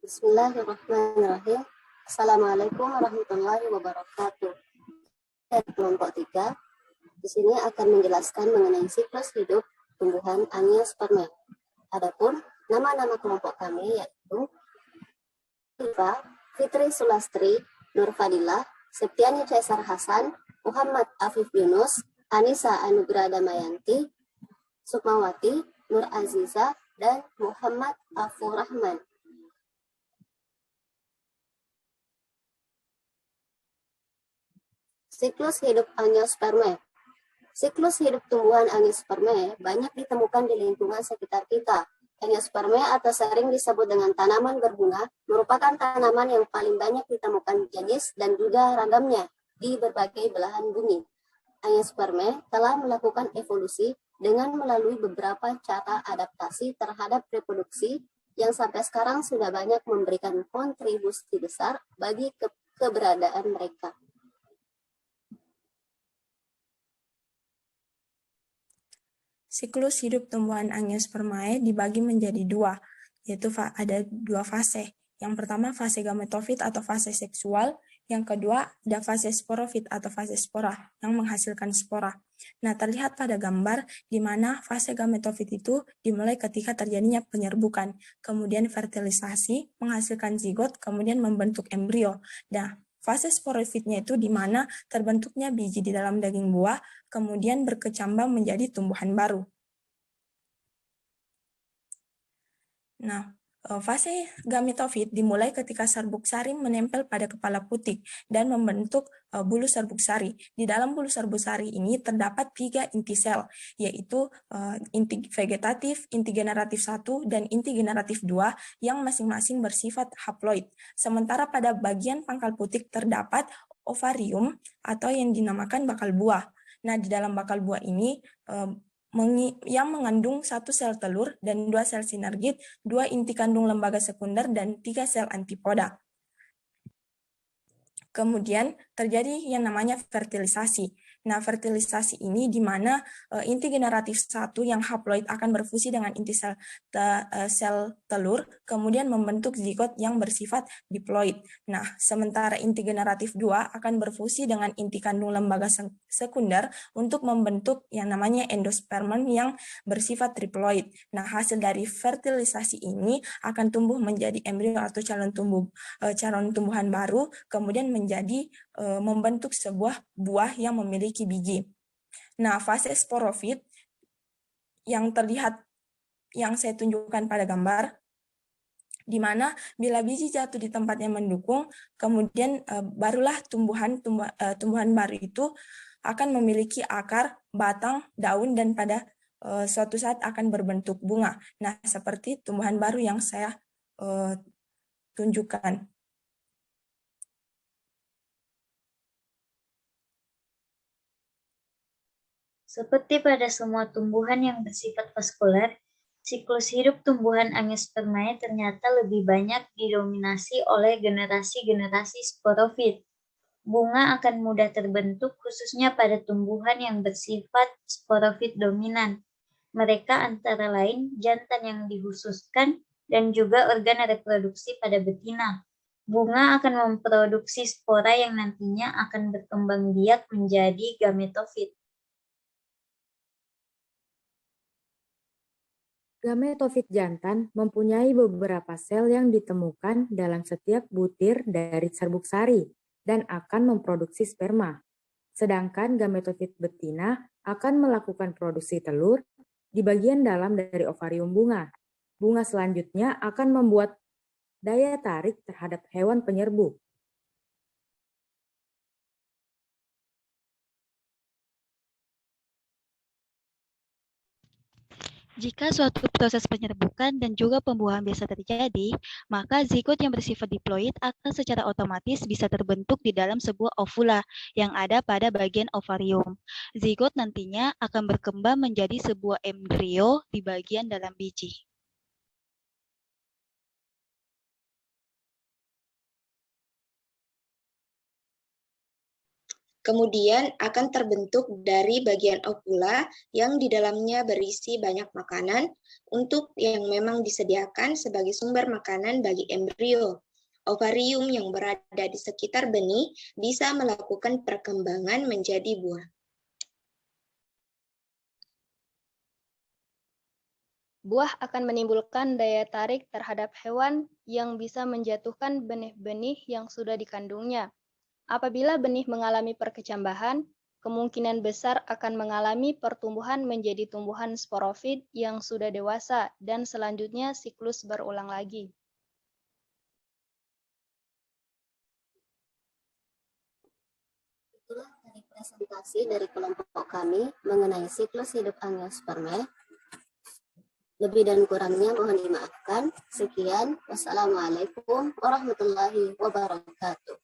Bismillahirrahmanirrahim. Assalamualaikum warahmatullahi wabarakatuh. Dari kelompok 3, di sini akan menjelaskan mengenai siklus hidup tumbuhan angiospermae. Adapun nama-nama kelompok kami yaitu Iva, Fitri Sulastri, Nur Fadilah, Septiani Caesar Hasan, Muhammad Afif Yunus, Anissa Anugrah Damayanti, Sukmawati, Nur Aziza, dan Muhammad Afur Rahman. Siklus hidup angiospermae. Siklus hidup tumbuhan angiospermae banyak ditemukan di lingkungan sekitar kita. Angiospermae atau sering disebut dengan tanaman berbunga merupakan tanaman yang paling banyak ditemukan jenis dan juga ragamnya di berbagai belahan bumi. Angiospermae telah melakukan evolusi dengan melalui beberapa cara adaptasi terhadap reproduksi yang sampai sekarang sudah banyak memberikan kontribusi besar bagi keberadaan mereka. Siklus hidup tumbuhan angiospermae dibagi menjadi dua, yaitu ada dua fase. Yang pertama fase gametofit atau fase seksual, yang kedua ada fase sporofit atau fase spora yang menghasilkan spora. Nah, terlihat pada gambar di mana fase gametofit itu dimulai ketika terjadinya penyerbukan, kemudian fertilisasi, menghasilkan zigot, kemudian membentuk embrio. Nah, fase sporofitnya itu di mana terbentuknya biji di dalam daging buah, kemudian berkecambang menjadi tumbuhan baru. Nah, fase gametofit dimulai ketika serbuk sari menempel pada kepala putik dan membentuk bulu serbuk sari. Di dalam bulu serbuk sari ini terdapat 3 inti sel, yaitu inti vegetatif, inti generatif 1, dan inti generatif 2 yang masing-masing bersifat haploid. Sementara pada bagian pangkal putik terdapat ovarium atau yang dinamakan bakal buah. Nah, di dalam bakal buah ini yang mengandung 1 sel telur dan 2 sel sinergit, 2 inti kandung lembaga sekunder, dan 3 sel antipoda. Kemudian terjadi yang namanya fertilisasi. Nah, fertilisasi ini di mana inti generatif 1 yang haploid akan berfusi dengan inti sel telur, kemudian membentuk zigot yang bersifat diploid. Nah, sementara inti generatif 2 akan berfusi dengan inti kandung lembaga sekunder untuk membentuk yang namanya endospermon yang bersifat triploid. Nah, hasil dari fertilisasi ini akan tumbuh menjadi embrio atau calon tumbuhan baru, kemudian menjadi membentuk sebuah buah yang memiliki biji. Nah, fase sporofit yang terlihat yang saya tunjukkan pada gambar, di mana bila biji jatuh di tempat yang mendukung, kemudian barulah tumbuhan baru itu akan memiliki akar, batang, daun, dan pada suatu saat akan berbentuk bunga. Nah, seperti tumbuhan baru yang saya tunjukkan. Seperti pada semua tumbuhan yang bersifat vaskuler, siklus hidup tumbuhan angiospermae ternyata lebih banyak didominasi oleh generasi-generasi sporofit. Bunga akan mudah terbentuk khususnya pada tumbuhan yang bersifat sporofit dominan. Mereka antara lain jantan yang dikhususkan dan juga organ reproduksi pada betina. Bunga akan memproduksi spora yang nantinya akan berkembang biak menjadi gametofit. Gametofit jantan mempunyai beberapa sel yang ditemukan dalam setiap butir dari serbuk sari dan akan memproduksi sperma. Sedangkan gametofit betina akan melakukan produksi telur di bagian dalam dari ovarium bunga. Bunga selanjutnya akan membuat daya tarik terhadap hewan penyerbuk. Jika suatu proses penyerbukan dan juga pembuahan biasa terjadi, maka zigot yang bersifat diploid akan secara otomatis bisa terbentuk di dalam sebuah ovula yang ada pada bagian ovarium. Zigot nantinya akan berkembang menjadi sebuah embrio di bagian dalam biji. Kemudian akan terbentuk dari bagian ovula yang di dalamnya berisi banyak makanan untuk yang memang disediakan sebagai sumber makanan bagi embrio. Ovarium yang berada di sekitar benih bisa melakukan perkembangan menjadi buah. Buah akan menimbulkan daya tarik terhadap hewan yang bisa menjatuhkan benih-benih yang sudah dikandungnya. Apabila benih mengalami perkecambahan, kemungkinan besar akan mengalami pertumbuhan menjadi tumbuhan sporofit yang sudah dewasa dan selanjutnya siklus berulang lagi. Itulah tadi presentasi dari kelompok kami mengenai siklus hidup angiospermae. Lebih dan kurangnya mohon dimaafkan. Sekian. Wassalamualaikum warahmatullahi wabarakatuh.